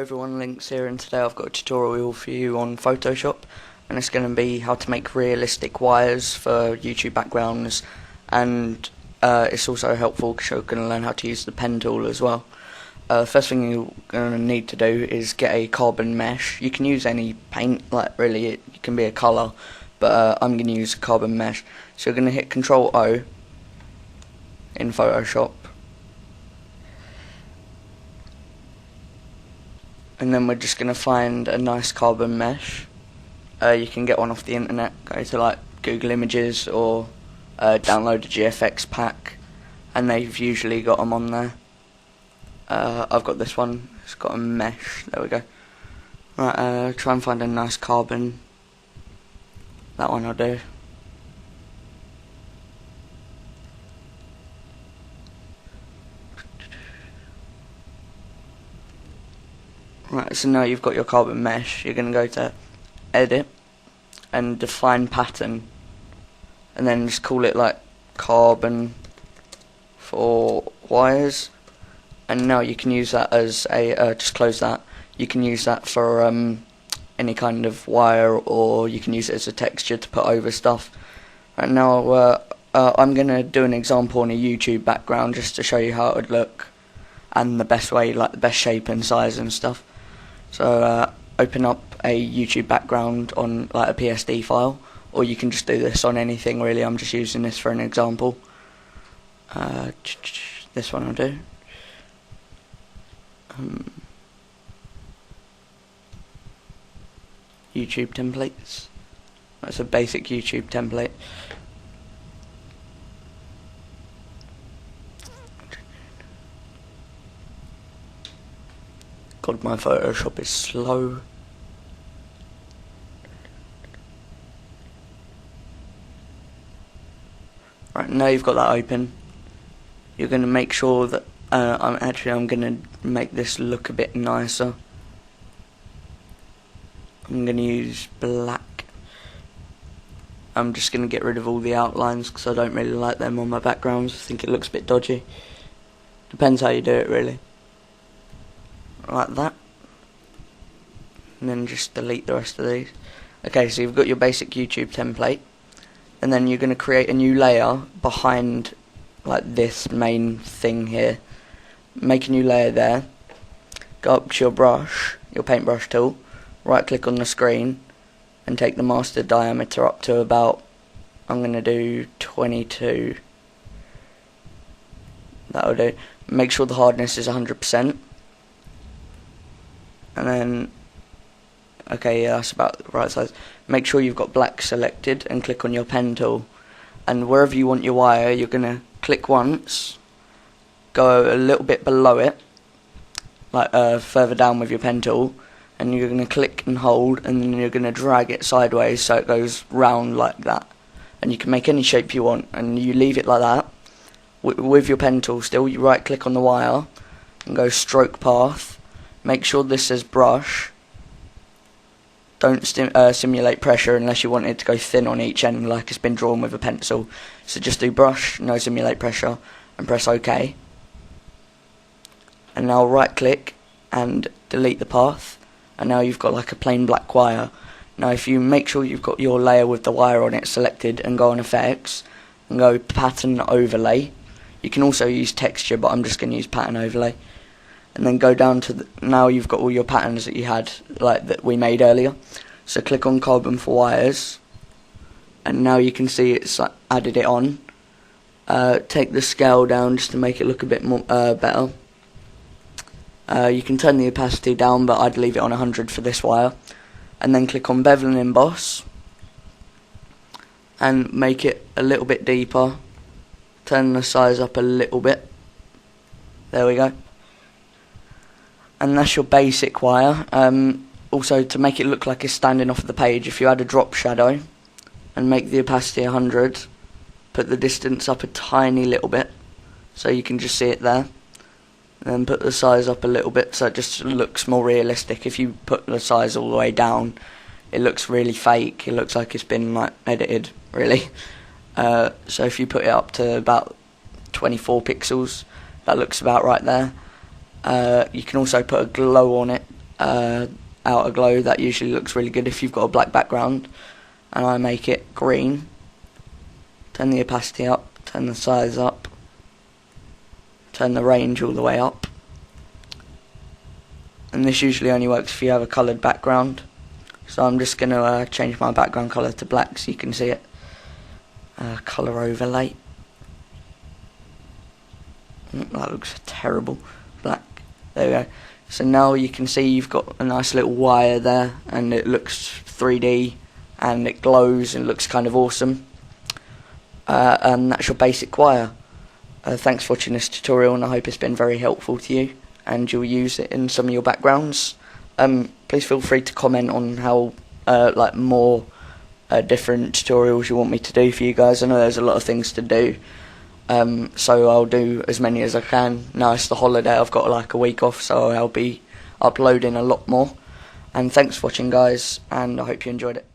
everyone, Lynks here, and today I've got a tutorial for you on Photoshop, and it's going to be how to make realistic wires for YouTube backgrounds, and it's also helpful because you're going to learn how to use the pen tool as well. First thing you're going to need to do is get a carbon mesh. You can use any paint, like really it can be a colour, but I'm going to use a carbon mesh. So you're going to hit Control O in Photoshop, and then we're just going to find a nice carbon mesh. You can get one off the internet, go to like Google Images or download a GFX pack, and they've usually got them on there. I've got this one, it's got a mesh, there we go. Right, try and find a nice carbon. That one I'll do. Right, so now you've got your carbon mesh, you're going to go to Edit and Define Pattern, and then just call it like Carbon for Wires, and now you can use that as a, just close that, you can use that for any kind of wire, or you can use it as a texture to put over stuff. Right, now I'm going to do an example on a YouTube background just to show you how it would look, and the best way, like the best shape and size and stuff. So open up a YouTube background on like a PSD file, or you can just do this on anything really. I'm just using this for an example. This one I'll do. YouTube templates. That's a basic YouTube template. God, my Photoshop is slow. Right, now you've got that open, you're going to make sure that I'm going to make this look a bit nicer. I'm going to use black. I'm just going to get rid of all the outlines because I don't really like them on my backgrounds. I think it looks a bit dodgy. Depends how you do it really. Like that, and then just delete the rest of these. Okay, so you've got your basic YouTube template, and then you're going to create a new layer behind like this main thing here. Make a new layer there, go up to your brush, your paintbrush tool, right click on the screen and take the master diameter up to about, I'm going to do 22. That'll do. Make sure the hardness is 100%. And then, okay, yeah, that's about the right size. Make sure you've got black selected and click on your pen tool. And wherever you want your wire, you're going to click once, go a little bit below it, like further down with your pen tool, and you're going to click and hold, and then you're going to drag it sideways so it goes round like that. And you can make any shape you want, and you leave it like that. With your pen tool still, you right click on the wire and go stroke path. Make sure this says brush. Don't simulate pressure unless you want it to go thin on each end like it's been drawn with a pencil. So just do brush, no simulate pressure, and press OK. And now right click and delete the path. And now you've got like a plain black wire. Now if you make sure you've got your layer with the wire on it selected and go on Effects and go Pattern Overlay. You can also use Texture, but I'm just going to use Pattern Overlay. And then go down to now you've got all your patterns that you had, like that we made earlier. So click on Carbon for Wires, and now you can see it's added it on. Take the scale down just to make it look a bit more better. You can turn the opacity down, but I'd leave it on 100 for this wire. And then click on Bevel and Emboss and make it a little bit deeper. Turn the size up a little bit. There we go. And that's your basic wire. Also, to make it look like it's standing off the page, if you add a drop shadow and make the opacity 100, put the distance up a tiny little bit so you can just see it there, and then put the size up a little bit so it just looks more realistic. If you put the size all the way down, it looks really fake. It looks like it's been like edited, really. So if you put it up to about 24 pixels, that looks about right there. You can also put a glow on it outer glow. That usually looks really good if you've got a black background. And I make it green. Turn the opacity up, turn the size up, turn the range all the way up. And this usually only works if you have a coloured background. So I'm just going to change my background colour to black so you can see it. Colour overlay. That looks terrible. Black. There we go. So now you can see you've got a nice little wire there, and it looks 3D, and it glows and looks kind of awesome. And that's your basic wire. Thanks for watching this tutorial, and I hope it's been very helpful to you and you'll use it in some of your backgrounds. Please feel free to comment on how more different tutorials you want me to do for you guys. I know there's a lot of things to do, so I'll do as many as I can. Now it's the holiday, I've got like a week off, so I'll be uploading a lot more. And thanks for watching, guys, and I hope you enjoyed it.